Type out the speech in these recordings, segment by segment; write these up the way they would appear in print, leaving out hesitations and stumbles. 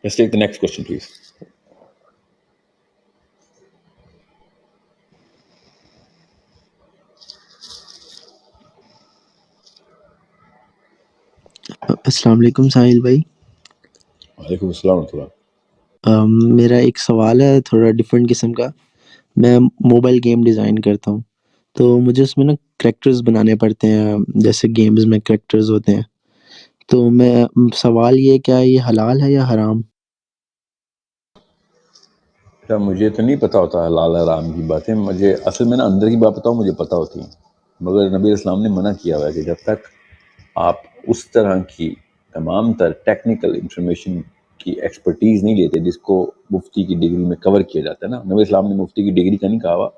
Let's take the next question, please. السلام علیکم ساحل بھائی. وعلیکم السلام ورحمۃ اللہ. میرا ایک سوال ہے تھوڑا ڈفرینٹ قسم کا. میں موبائل گیم ڈیزائن کرتا ہوں, تو مجھے اس میں نا کریکٹرز بنانے پڑتے ہیں, جیسے گیمز میں کریکٹرز ہوتے ہیں. تو میں سوال یہ کیا یہ حلال ہے یا حرام؟ مجھے تو نہیں پتا ہوتا حلال حرام کی باتیں. مجھے اصل میں نا اندر کی بات بتاؤں مجھے پتا ہوتی ہیں, مگر نبی اسلام نے منع کیا ہوا ہے کہ جب تک آپ اس طرح کی تمام تر ٹیکنیکل انفارمیشن کی ایکسپرٹیز نہیں لیتے جس کو مفتی کی ڈگری میں کور کیا جاتا ہے نا. نبی اسلام نے مفتی کی ڈگری کا نہیں کہا ہوا.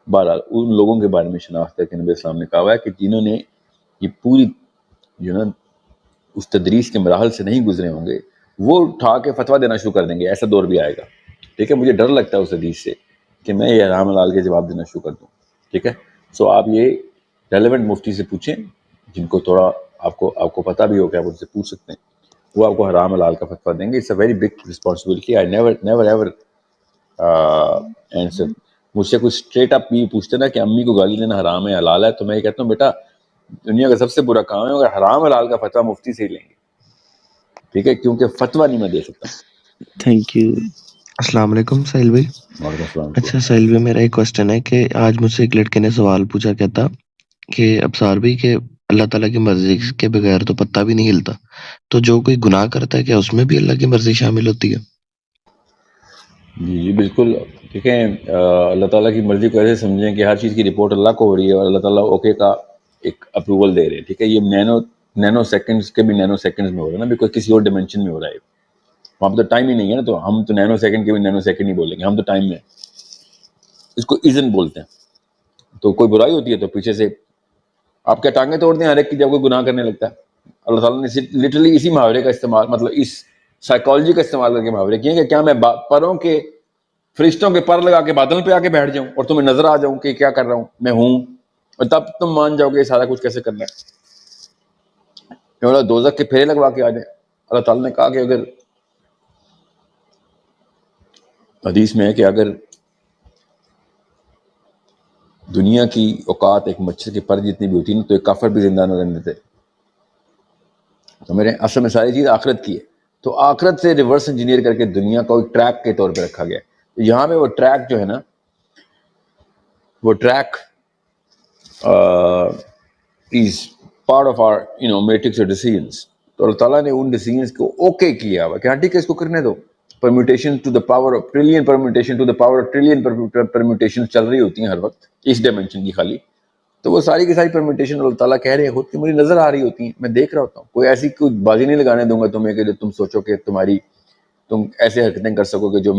بہرحال ان لوگوں کے بارے میں شناخت ہے کہ نبی اسلام نے کہا ہوا ہے کہ جنہوں نے یہ پوری جو نا اس تدریس کے مراحل سے نہیں گزرے ہوں گے وہ اٹھا کے فتویٰ دینا شروع کر دیں گے. ایسا دور بھی آئے گا. ٹھیک ہے, مجھے ڈر لگتا ہے اس حدیث سے کہ میں یہ حرام حلال کے جواب دینا شروع کر دوں. ٹھیک ہے, سو آپ یہ ریلیونٹ مفتی سے پوچھیں جن کو تھوڑا آپ کو پتہ بھی ہو کہ آپ ان سے پوچھ سکتے ہیں. وہ آپ کو حرام حلال کا فتویٰ دیں گے. It's a very big responsibility. I never ever answer. مجھ سے کوئی اسٹریٹ اپ بھی پوچھتے نا کہ امی کو گالی دینا حرام ہے حلال ہے, تو میں یہ کہتا ہوں بیٹا دنیا کا سب سے برا کام ہے مگر حرام حلال کا فتویٰ مفتی سے ہی لیں گے. ٹھیک ہے, کیونکہ فتویٰ نہیں میں دے سکتا. Thank you. السلام علیکم ساحل بھائی. وعلیکم السلام. اچھا ساحل بھائی, میرا ایک کوشچن ہے کہ آج مجھ سے ایک لڑکے نے سوال پوچھا, کہتا کہ ابصار بھائی کہ اللہ تعالیٰ کی مرضی کے بغیر تو پتہ بھی نہیں ہلتا, تو جو کوئی گناہ کرتا ہے کیا اس میں بھی اللہ کی مرضی شامل ہوتی ہے؟ جی بالکل. ٹھیک ہے, اللہ تعالیٰ کی مرضی کو ایسے سمجھیں کہ ہر چیز کی رپورٹ اللہ کو ہو رہی ہے اور اللہ تعالیٰ اوکے کا ایک اپروول دے رہے ہیں. ٹھیک ہے, یہ نینو سیکنڈز کے بھی نینو سیکنڈز میں ہو رہا ہے نا, بیکاز کسی اور ڈائمینشن میں ہو رہا ہے. وہاں پہ تو ٹائم ہی نہیں ہے نا, تو ہم تو نینو سیکنڈ کے بھی نینو سیکنڈ ہی بولیں گے. ہم تو ٹائم میں اس کو ایزن بولتے ہیں. تو کوئی برائی ہوتی ہے تو پیچھے سے آپ کیا ٹانگیں توڑ دیں ہر ایک کی جب کوئی گناہ کرنے لگتا ہے. اللہ تعالیٰ نے لٹرلی اسی محاورے کا استعمال, مطلب اس سائیکالوجی کا استعمال کر کے محاورے کیے کہ کیا میں پروں کے فرشتوں کے پر لگا کے بادل پہ آ کے بیٹھ جاؤں اور تمہیں نظر آ جاؤں کہ کیا کر رہا ہوں میں ہوں, اور تب تم مان جاؤ گے یہ سارا کچھ کیسے کرنا ہے. دوزخ کے پھیرے لگوا کے آ جائیں. اللہ تعالیٰ نے کہا کہ اگر حدیث میں ہے کہ اگر دنیا کی اوقات ایک مچھر کے پر جتنی بھی ہوتی نا تو ایک کافر بھی زندہ نہ رہنے دیتے. تو میرے اصل میں ساری چیز آخرت کی ہے, تو آخرت سے ریورس انجینئر کر کے دنیا کو ایک ٹریک کے طور پہ رکھا گیا ہے. یہاں پہ وہ ٹریک جو ہے نا وہ track is part of our metrics اور ڈیسیژنس. تو اللہ تعالیٰ نے ان ڈیسیژنس کو اوکے کیا ہوا کہ ہاں ٹھیک ہے اس کو کرنے دو. Permutation to the power of trillion, permutation to the power of trillion permutation چل رہی ہوتی ہیں ہر وقت اس ڈائمینشن کی خالی. تو وہ ساری کی ساری پرمیوٹیشن اللہ تعالیٰ کہہ رہے ہیں خود کی مجھے نظر آ رہی ہوتی ہیں, میں دیکھ رہا ہوتا ہوں. کوئی ایسی کوئی بازی نہیں لگانے دوں گا تمہیں کہ جو تم سوچو کہ تم ایسے حرکتیں کر سکو کہ جو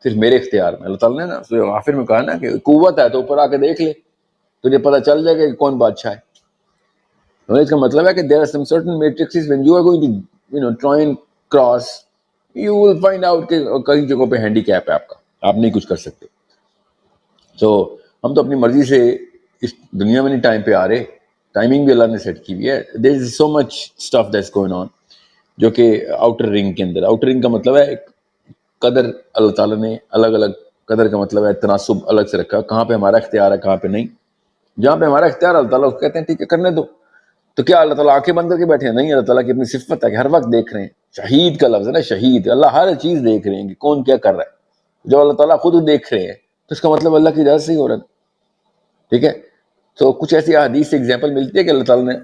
صرف میرے اختیار میں. اللہ تعالیٰ نے نا آخر میں کہا نا کہ قوت ہے تو اوپر آ کے دیکھ لے, تجھے پتہ چل جائے گا کہ کون بادشاہ ہے. اس کا مطلب ہے کہ there are some certain matrices when you are going to try and cross you will find out کہ کئی جگہوں پہ ہینڈی کیپ ہے آپ کا, آپ نہیں کچھ کر سکتے. تو ہم تو اپنی مرضی سے اس دنیا میں نہیں ٹائم پہ آ رہے, ٹائمنگ بھی اللہ نے سیٹ کی ہوئی ہے. there is so much stuff that's going on جو کہ آؤٹر رنگ کے اندر. آؤٹر رنگ کا مطلب ہے ایک قدر اللہ تعالیٰ نے الگ الگ قدر کا مطلب ہے تناسب الگ سے رکھا, کہاں پہ ہمارا اختیار ہے کہاں پہ نہیں. جہاں پہ ہمارا اختیار اللہ تعالیٰ اس کو کہتے ہیں ٹھیک ہے کرنے دو. تو کیا اللہ تعالیٰ آنکھیں بند کر کے بیٹھے ہیں؟ نہیں, اللہ تعالیٰ کی اپنی صفت ہے کہ ہر وقت دیکھ رہے ہیں. شہید کا لفظ ہے نا, شہید. اللہ ہر چیز دیکھ رہے ہیں کہ کون کیا کر رہا ہے. جو اللہ تعالیٰ خود دیکھ رہے ہیں تو اس کا مطلب اللہ کی اجازت سے ہی ہو رہا ہے. ٹھیک ہے, تو کچھ ایسی احادیث سے ایگزامپل ملتی ہے کہ اللہ تعالیٰ نے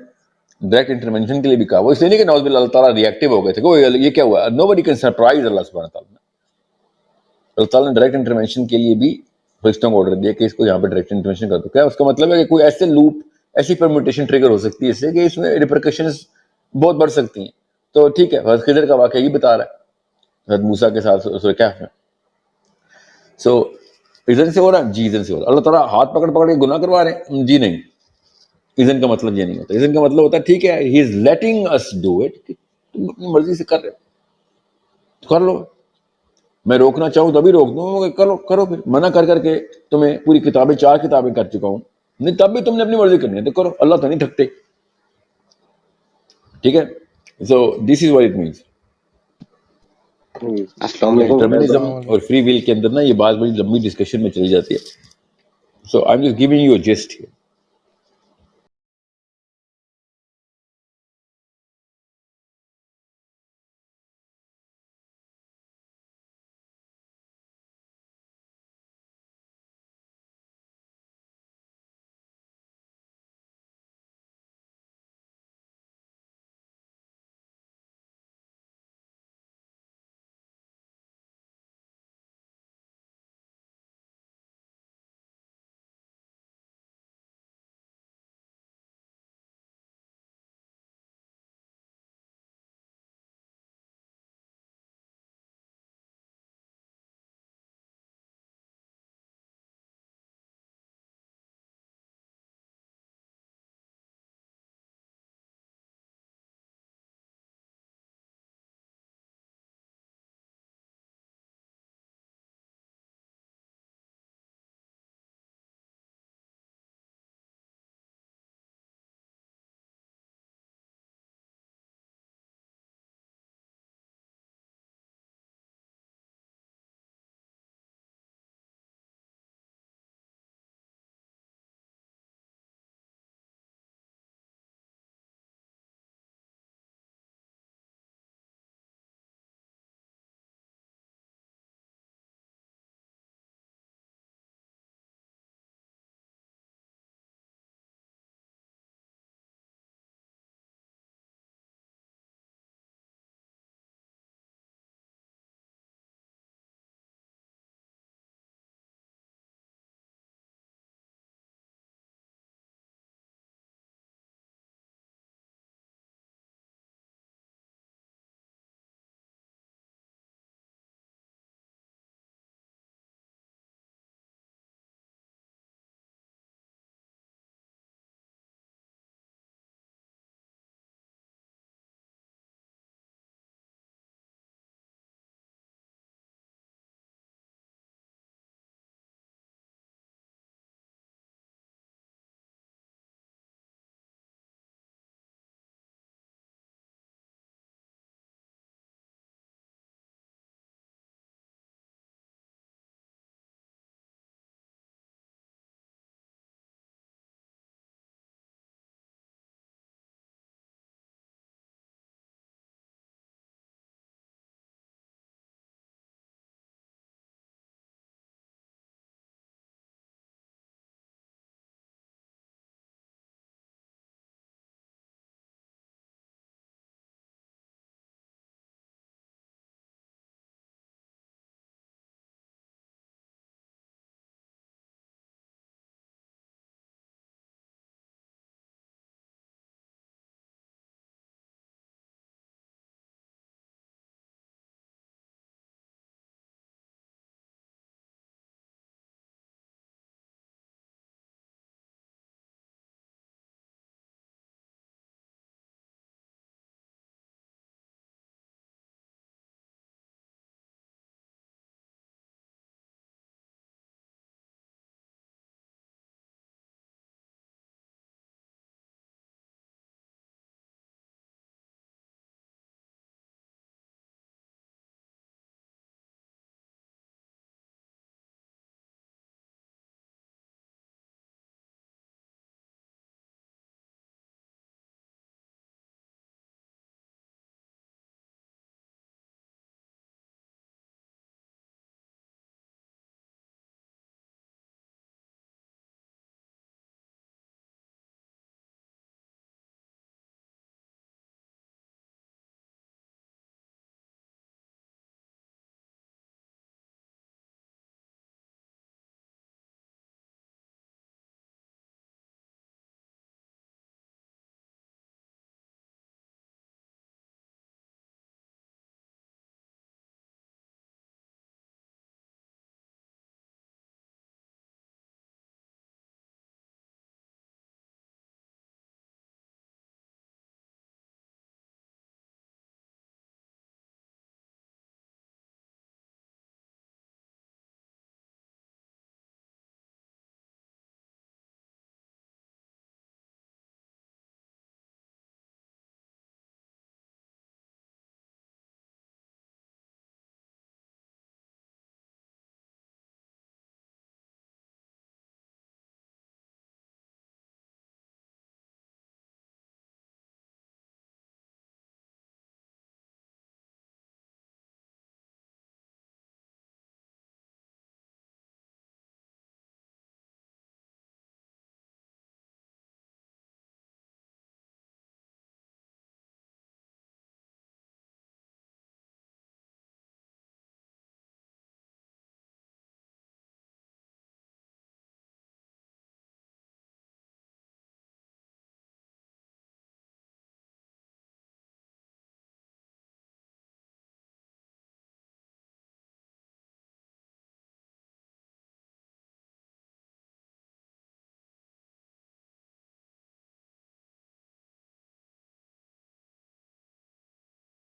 ڈائریکٹ انٹرونشن کے لیے بھی کہا. وہ اس لیے نہیں کہ نعوذ باللہ اللہ تعالیٰ ریئیکٹیو ہو گئے تھے کہ یہ کیا ہوا. نو بڈی کین سرپرائز اللہ سبحانہ تعالیٰ. اللہ تعالیٰ نے ڈائریکٹ انٹرونشن کے لیے بھی فرشتوں کو آرڈر دیا کہ اس کو یہاں پہ ڈائریکٹ انٹرونشن کر دو. کیا اس کا مطلب ہے کہ کوئی ایسے لوپ ایسی پرمیوٹیشن ٹریگر ہو سکتی ہے اس سے کہ اس میں ریپرکشنز بہت بڑھ سکتی ہیں. تو ٹھیک ہے, حضرت خضر کا واقعہ یہ بتا رہا ہے حضرت موسیٰ کے ساتھ سورہ کہف میں. سو اذن سے ہو رہا ہے جی, اذن سے ہو رہا ہے. اللہ تعالیٰ ہاتھ پکڑ پکڑ کے گناہ کروا رہے ہیں جی نہیں. اذن کا مطلب یہ نہیں ہوتا. اذن کا مطلب ہوتا ہے ٹھیک ہے ہی از لیٹنگ اس ڈو اٹ, تم اپنی مرضی سے کر رہے ہو کر لو. میں روکنا چاہوں تو ابھی روک دوں, کرو پھر. منع کر کے تمہیں پوری کتابیں 4 کتابیں کر چکا ہوں, نہیں تب بھی تم نے اپنی مرضی کرنی ہے تو کرو, اللہ تو نہیں تھکتے. ٹھیک ہے, سو دس از واٹ اٹ مینس. السلام علیکم ڈٹرمنزم اور فری ول کے اندر نا یہ بات بڑی لمبی ڈسکشن میں چلی جاتی ہے. So I am just giving you a just.